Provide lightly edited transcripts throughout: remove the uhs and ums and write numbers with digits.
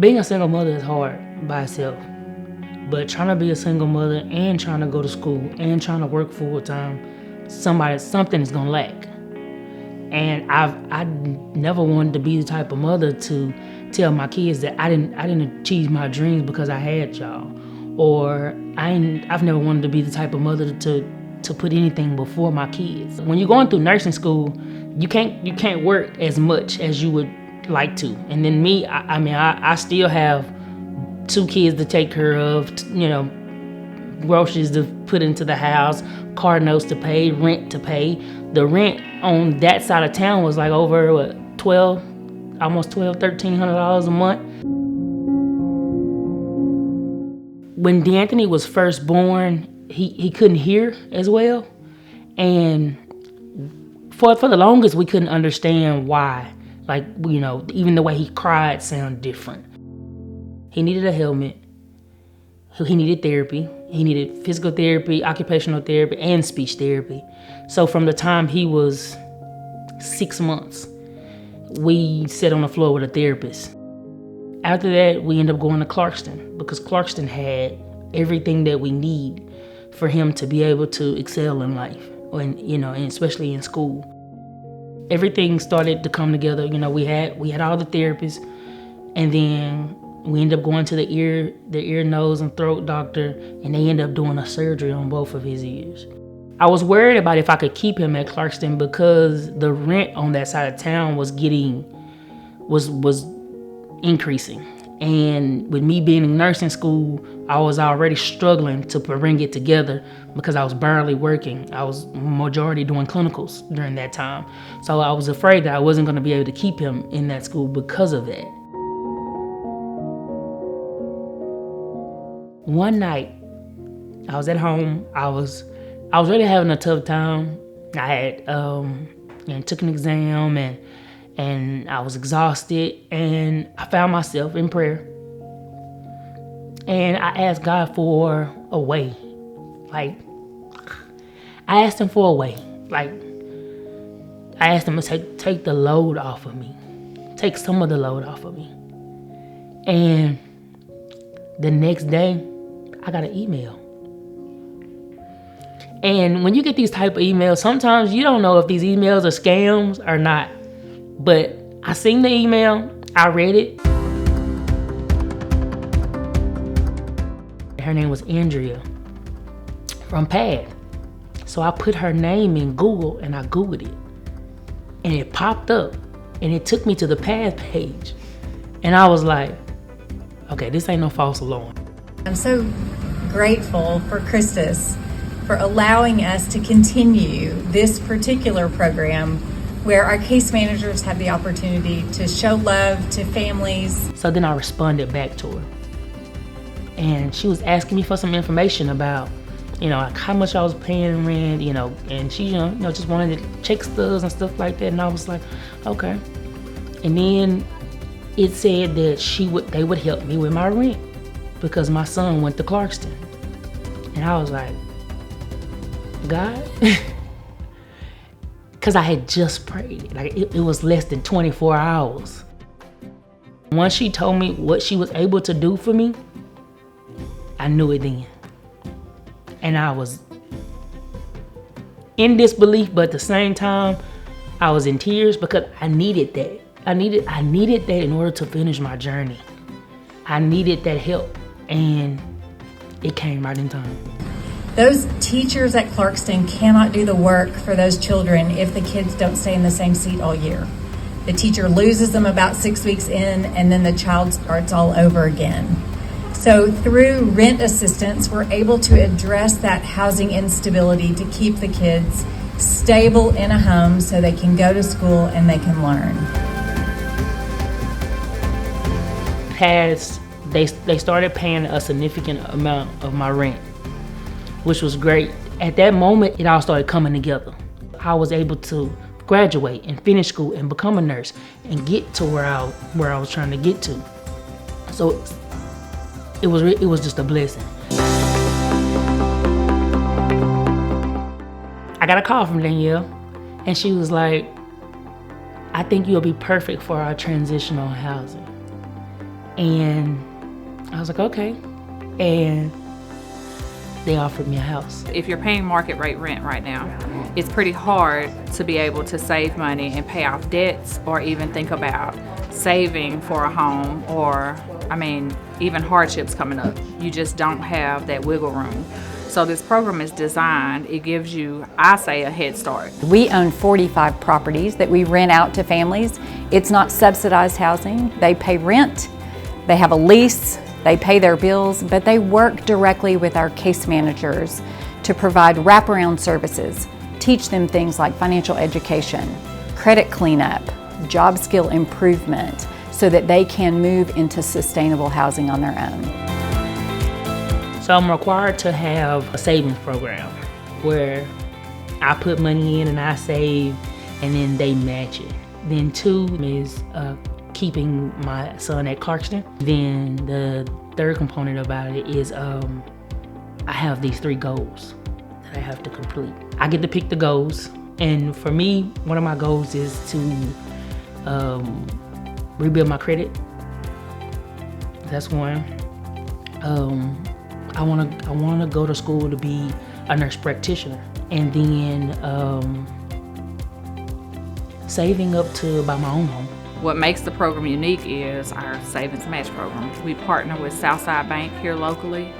Being a single mother is hard by itself, but trying to be a single mother and trying to go to school and trying to work full time, something is gonna lack. And I never wanted to be the type of mother to tell my kids that I didn't achieve my dreams because I had y'all, or I've never wanted to be the type of mother to put anything before my kids. When you're going through nursing school, you can't work as much as you would like to. And then me, I still have 2 kids to take care of, groceries to put into the house, car notes to pay, rent to pay. The rent on that side of town was like over almost $1,300 a month. When DeAnthony was first born, he couldn't hear as well, and for the longest we couldn't understand why. Even the way he cried sounded different. He needed a helmet. He needed therapy. He needed physical therapy, occupational therapy, and speech therapy. So from the time he was 6 months, we sat on the floor with a therapist. After that, we ended up going to Clarkston because Clarkston had everything that we need for him to be able to excel in life, and especially in school. Everything started to come together. We had all the therapists, and then we ended up going to the ear, nose, and throat doctor, and they ended up doing a surgery on both of his ears. I was worried about if I could keep him at Clarkston because the rent on that side of town was increasing. And with me being in nursing school, I was already struggling to bring it together because I was barely working. I was majority doing clinicals during that time. So I was afraid that I wasn't going to be able to keep him in that school because of that. One night, I was at home. I was really having a tough time. I had took an exam and I was exhausted, and I found myself in prayer. And I asked God for a way. I asked him for a way. I asked him to take the load off of me. Take some of the load off of me. And the next day, I got an email. And when you get these type of emails, sometimes you don't know if these emails are scams or not. But I seen the email, I read it. Her name was Andrea from PAD. So I put her name in Google and I Googled it. And it popped up and it took me to the PAD page. And I was like, okay, this ain't no false alarm. I'm so grateful for Christus for allowing us to continue this particular program where our case managers have the opportunity to show love to families. So then I responded back to her. And she was asking me for some information about, how much I was paying in rent, and she, just wanted to check stubs and stuff like that. And I was like, okay. And then it said that they would help me with my rent because my son went to Clarkston. And I was like, God? Because I had just prayed. It was less than 24 hours. Once she told me what she was able to do for me, I knew it then. And I was in disbelief, but at the same time, I was in tears because I needed that. I needed that in order to finish my journey. I needed that help, and it came right in time. Those teachers at Clarkston cannot do the work for those children if the kids don't stay in the same seat all year. The teacher loses them about 6 weeks in, and then the child starts all over again. So through rent assistance, we're able to address that housing instability to keep the kids stable in a home so they can go to school and they can learn. They started paying a significant amount of my rent, which was great. At that moment, it all started coming together. I was able to graduate and finish school and become a nurse and get to where I was trying to get to. So it was just a blessing. I got a call from Danielle, and she was like, I think you'll be perfect for our transitional housing. And I was like, okay. And they offered me a house. If you're paying market rate rent right now, it's pretty hard to be able to save money and pay off debts or even think about saving for a home or, even hardships coming up. You just don't have that wiggle room. So this program is designed, it gives you, I say, a head start. We own 45 properties that we rent out to families. It's not subsidized housing. They pay rent, they have a lease, they pay their bills, but they work directly with our case managers to provide wraparound services, teach them things like financial education, credit cleanup, job skill improvement, so that they can move into sustainable housing on their own. So I'm required to have a savings program where I put money in and I save, and then they match it. Then 2 is keeping my son at Clarkston. Then the third component about it is I have these 3 goals that I have to complete. I get to pick the goals, and for me, one of my goals is to rebuild my credit. That's one. I wanna go to school to be a nurse practitioner, and then saving up to buy my own home. What makes the program unique is our Savings Match program. We partner with Southside Bank here locally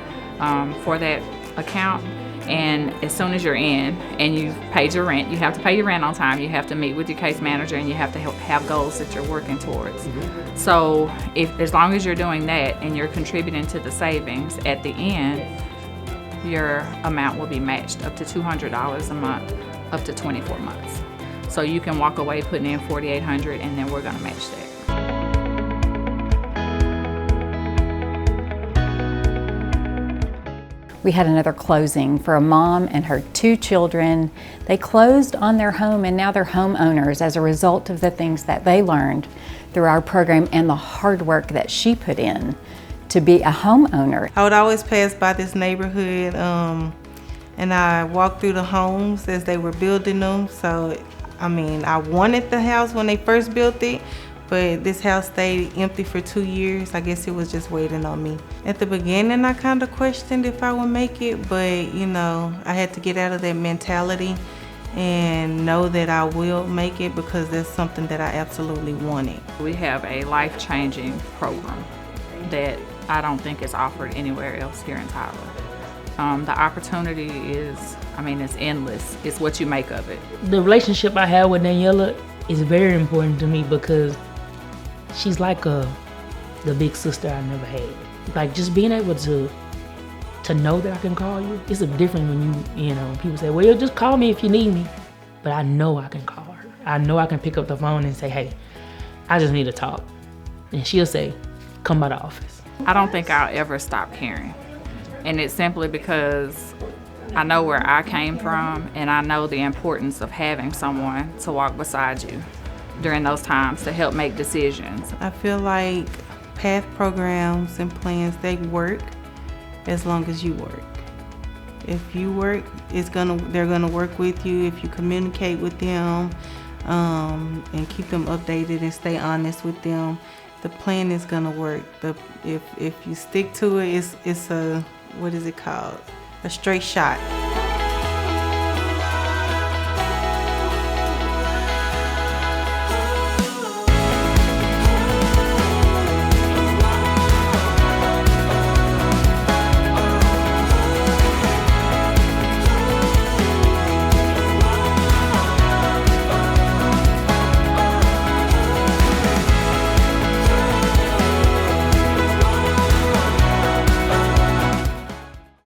for that account. And as soon as you're in and you've paid your rent, you have to pay your rent on time, you have to meet with your case manager, and you have to have goals that you're working towards. So as long as you're doing that and you're contributing to the savings, at the end, your amount will be matched up to $200 a month, up to 24 months. So you can walk away putting in $4,800, and then we're gonna match that. We had another closing for a mom and her 2 children. They closed on their home, and now they're homeowners as a result of the things that they learned through our program and the hard work that she put in to be a homeowner. I would always pass by this neighborhood and I walked through the homes as they were building them. So, I wanted the house when they first built it, but this house stayed empty for 2 years. I guess it was just waiting on me. At the beginning, I kind of questioned if I would make it, but I had to get out of that mentality and know that I will make it, because that's something that I absolutely wanted. We have a life-changing program that I don't think is offered anywhere else here in Tyler. The opportunity is, it's endless. It's what you make of it. The relationship I have with Daniela is very important to me, because she's like the big sister I never had. Like, just being able to know that I can call you, it's a different when people say, well, just call me if you need me. But I know I can call her. I know I can pick up the phone and say, hey, I just need to talk. And she'll say, come by the office. I don't think I'll ever stop caring. And it's simply because I know where I came from, and I know the importance of having someone to walk beside you during those times to help make decisions. I feel like PATH programs and plans, they work as long as you work. If you work, they're gonna work with you if you communicate with them and keep them updated and stay honest with them. The plan is gonna work. If you stick to it, it's a, what is it called? A straight shot.